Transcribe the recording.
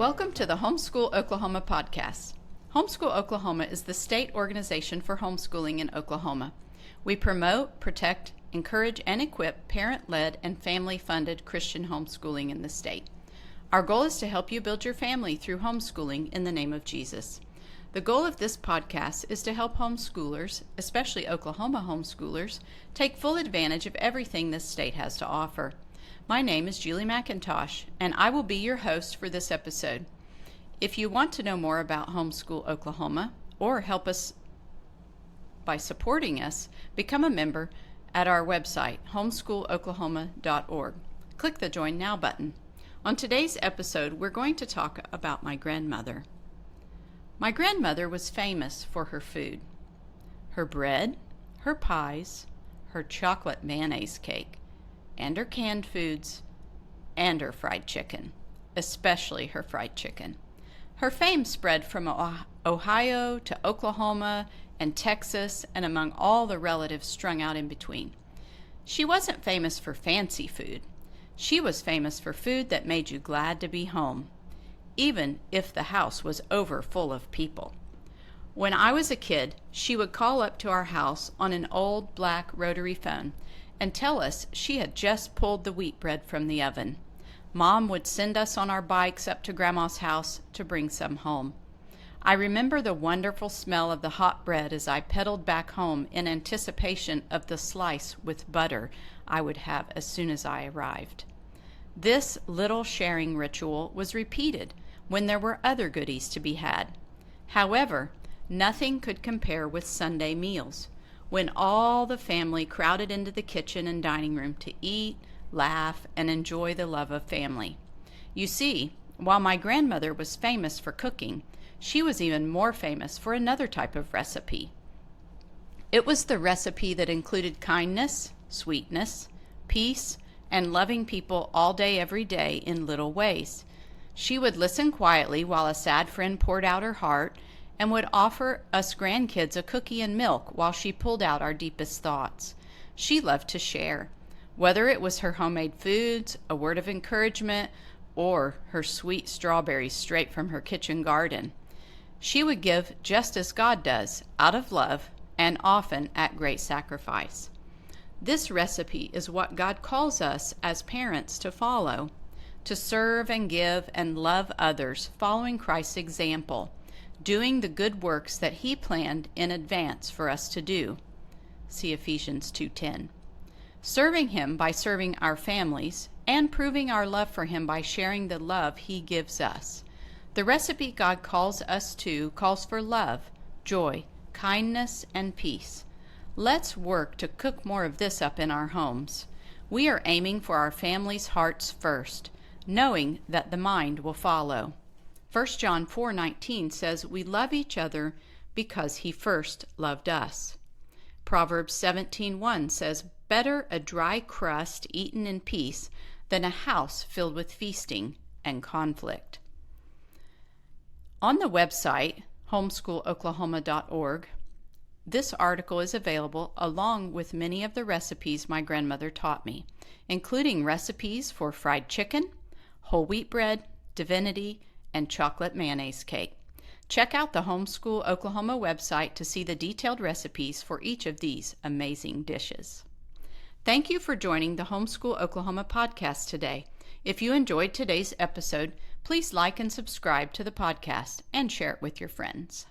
Welcome to the Homeschool Oklahoma podcast. Homeschool Oklahoma is the state organization for homeschooling in Oklahoma. We promote, protect, encourage, and equip parent-led and family-funded Christian homeschooling in the state. Our goal is to help you build your family through homeschooling in the name of Jesus. The goal of this podcast is to help homeschoolers, especially Oklahoma homeschoolers, take full advantage of everything this state has to offer. My name is Julie McIntosh, and I will be your host for this episode. If you want to know more about Homeschool Oklahoma or help us by supporting us, become a member at our website, homeschooloklahoma.org. Click the Join Now button. On today's episode, we're going to talk about my grandmother. My grandmother was famous for her food, her bread, her pies, her chocolate mayonnaise cake, and her canned foods, and her fried chicken, especially her fried chicken. Her fame spread from Ohio to Oklahoma and Texas and among all the relatives strung out in between. She wasn't famous for fancy food. She was famous for food that made you glad to be home, even if the house was over full of people. When I was a kid, she would call up to our house on an old black rotary phone and tell us she had just pulled the wheat bread from the oven. Mom would send us on our bikes up to Grandma's house to bring some home. I remember the wonderful smell of the hot bread as I pedaled back home in anticipation of the slice with butter I would have as soon as I arrived. This little sharing ritual was repeated when there were other goodies to be had. However, nothing could compare with Sunday meals, when all the family crowded into the kitchen and dining room to eat, laugh, and enjoy the love of family. You see, while my grandmother was famous for cooking, she was even more famous for another type of recipe. It was the recipe that included kindness, sweetness, peace, and loving people all day, every day in little ways. She would listen quietly while a sad friend poured out her heart and would offer us grandkids a cookie and milk while she pulled out our deepest thoughts. She loved to share, whether it was her homemade foods, a word of encouragement, or her sweet strawberries straight from her kitchen garden. She would give just as God does, out of love and often at great sacrifice. This recipe is what God calls us as parents to follow, to serve and give and love others, following Christ's example, doing the good works that he planned in advance for us to do. See Ephesians 2:10. Serving him by serving our families and proving our love for him by sharing the love he gives us. The recipe God calls us to calls for love, joy, kindness, and peace. Let's work to cook more of this up in our homes. We are aiming for our families' hearts first, knowing that the mind will follow. 1 John 4:19 says we love each other because he first loved us. Proverbs 17:1 says, better a dry crust eaten in peace than a house filled with feasting and conflict. On the website, homeschooloklahoma.org, this article is available along with many of the recipes my grandmother taught me, including recipes for fried chicken, whole wheat bread, divinity, and chocolate mayonnaise cake. Check out the Homeschool Oklahoma website to see the detailed recipes for each of these amazing dishes. Thank you for joining the Homeschool Oklahoma podcast today. If you enjoyed today's episode, please like and subscribe to the podcast and share it with your friends.